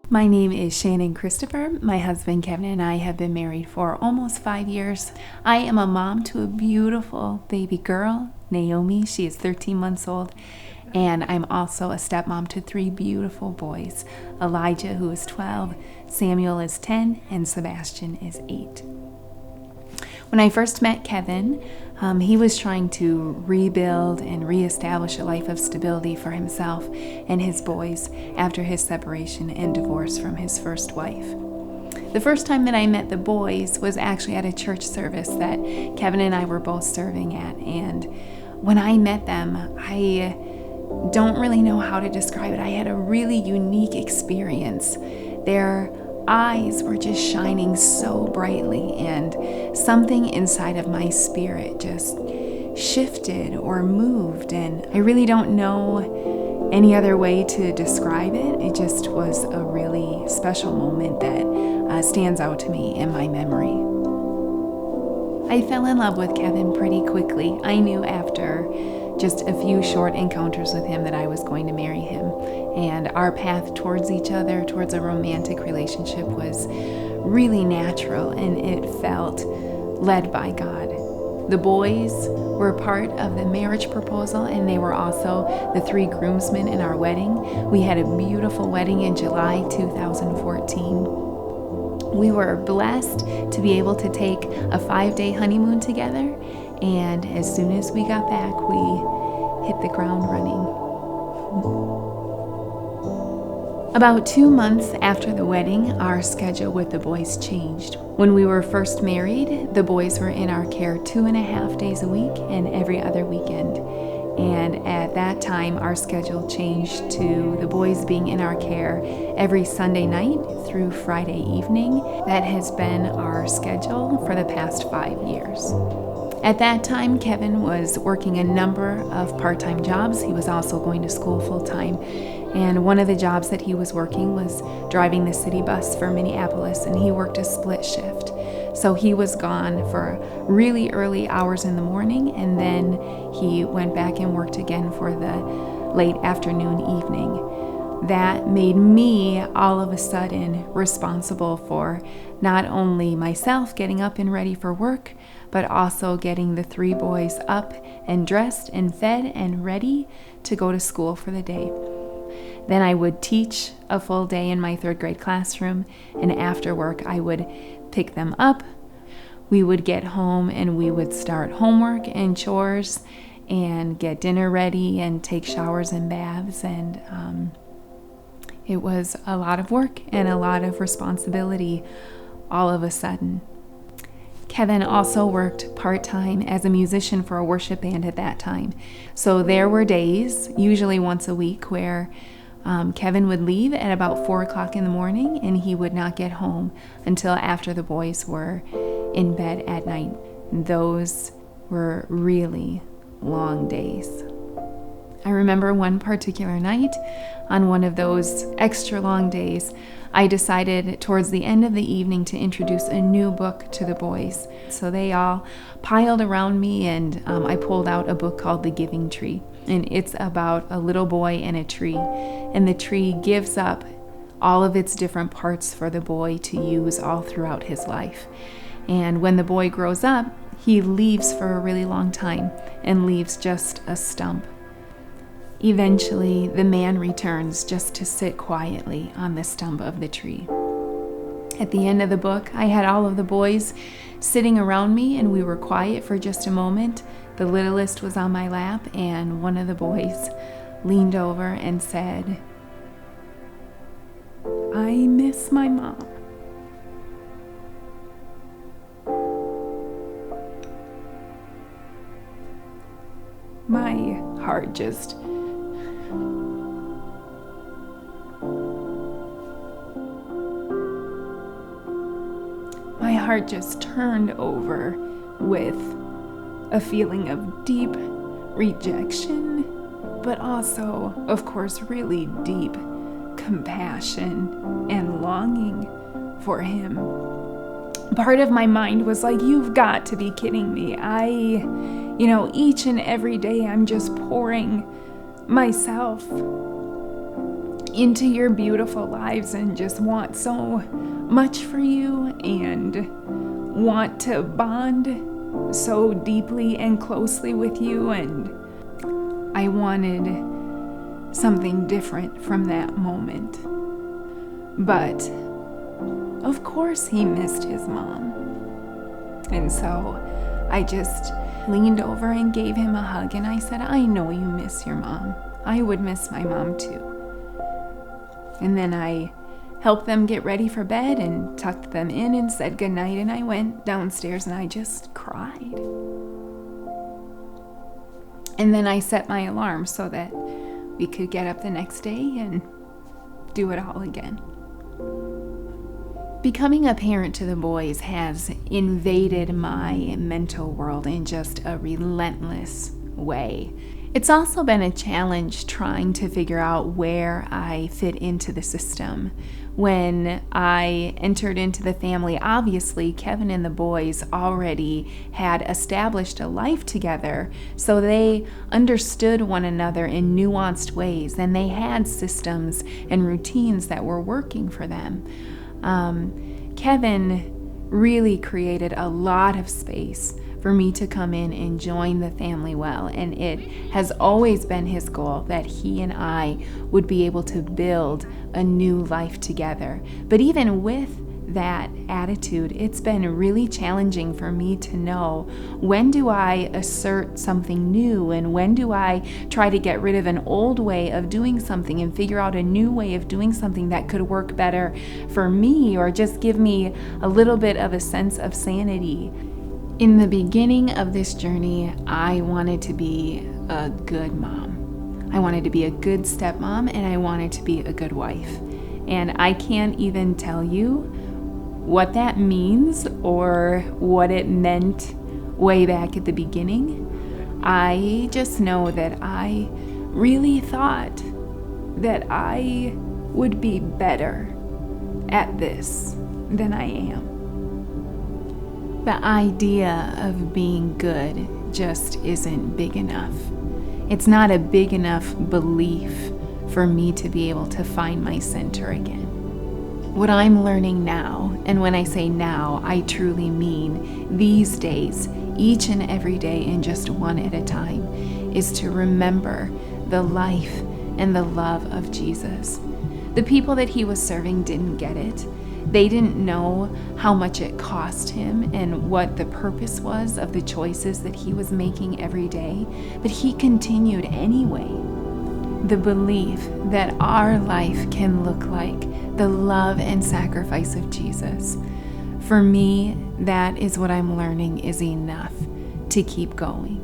My name is Shannon Christopher. My husband Kevin and I have been married for almost 5 years. I am a mom to a beautiful baby girl, Naomi. She is 13 months old. And I'm also a stepmom to 3 beautiful boys, Elijah, who is 12, Samuel is 10, and Sebastian is 8. When I first met Kevin, he was trying to rebuild and reestablish a life of stability for himself and his boys after his separation and divorce from his first wife. The first time that I met the boys was actually at a church service that Kevin and I were both serving at. And when I met them, I don't really know how to describe it. I had a really unique experience. Their eyes were just shining so brightly, and something inside of my spirit just shifted or moved, and I really don't know any other way to describe it. It just was a really special moment that stands out to me in my memory. I fell in love with Kevin pretty quickly. I knew after just a few short encounters with him that I was going to marry him. And our path towards each other, towards a romantic relationship, was really natural, and it felt led by God. The boys were part of the marriage proposal, and they were also the 3 groomsmen in our wedding. We had a beautiful wedding in July 2014. We were blessed to be able to take a 5-day honeymoon together, and as soon as we got back, we hit the ground running. About 2 months after the wedding, our schedule with the boys changed. When we were first married, the boys were in our care 2.5 days a week and every other weekend. And at that time, our schedule changed to the boys being in our care every Sunday night through Friday evening. That has been our schedule for the past 5 years. At that time, Kevin was working a number of part-time jobs. He was also going to school full-time. And one of the jobs that he was working was driving the city bus for Minneapolis, and he worked a split shift. So he was gone for really early hours in the morning, and then he went back and worked again for the late afternoon, evening. That made me all of a sudden responsible for not only myself getting up and ready for work, but also getting the 3 boys up and dressed and fed and ready to go to school for the day. Then I would teach a full day in my 3rd grade classroom, and after work I would pick them up. We would get home and we would start homework and chores and get dinner ready and take showers and baths, and it was a lot of work and a lot of responsibility all of a sudden. Kevin also worked part-time as a musician for a worship band at that time. So there were days, usually once a week, where Kevin would leave at about 4 o'clock in the morning, and he would not get home until after the boys were in bed at night. Those were really long days. I remember one particular night, on one of those extra long days, I decided towards the end of the evening to introduce a new book to the boys. So they all piled around me, and I pulled out a book called The Giving Tree. And it's about a little boy and a tree. And the tree gives up all of its different parts for the boy to use all throughout his life. And when the boy grows up, he leaves for a really long time and leaves just a stump. Eventually, the man returns just to sit quietly on the stump of the tree. At the end of the book, I had all of the boys sitting around me, and we were quiet for just a moment. The littlest was on my lap, and one of the boys leaned over and said, "I miss my mom." My heart just turned over with a feeling of deep rejection, but also, of course, really deep compassion and longing for him. Part of my mind was like, you've got to be kidding me. Each and every day I'm just pouring myself into your beautiful lives and just want so much for you and want to bond so deeply and closely with you. And I wanted something different from that moment. But of course he missed his mom. And so I just leaned over and gave him a hug, and I said, I know you miss your mom. I would miss my mom too. And then I helped them get ready for bed and tucked them in and said goodnight, and I went downstairs and I just cried. And then I set my alarm so that we could get up the next day and do it all again. Becoming a parent to the boys has invaded my mental world in just a relentless way. It's also been a challenge trying to figure out where I fit into the system. When I entered into the family, obviously Kevin and the boys already had established a life together, so they understood one another in nuanced ways, and they had systems and routines that were working for them. Kevin really created a lot of space for me to come in and join the family well, and it has always been his goal that he and I would be able to build a new life together. But even with that attitude, it's been really challenging for me to know, when do I assert something new, and when do I try to get rid of an old way of doing something and figure out a new way of doing something that could work better for me or just give me a little bit of a sense of sanity. In the beginning of this journey, I wanted to be a good mom. I wanted to be a good stepmom, and I wanted to be a good wife. And I can't even tell you what that means or what it meant way back at the beginning. I just know that I really thought that I would be better at this than I am. The idea of being good just isn't big enough. It's not a big enough belief for me to be able to find my center again. What I'm learning now, and when I say now, I truly mean these days, each and every day and just one at a time, is to remember the life and the love of Jesus. The people that he was serving didn't get it. They didn't know how much it cost him and what the purpose was of the choices that he was making every day, but he continued anyway. The belief that our life can look like the love and sacrifice of Jesus. For me, that is what I'm learning is enough to keep going.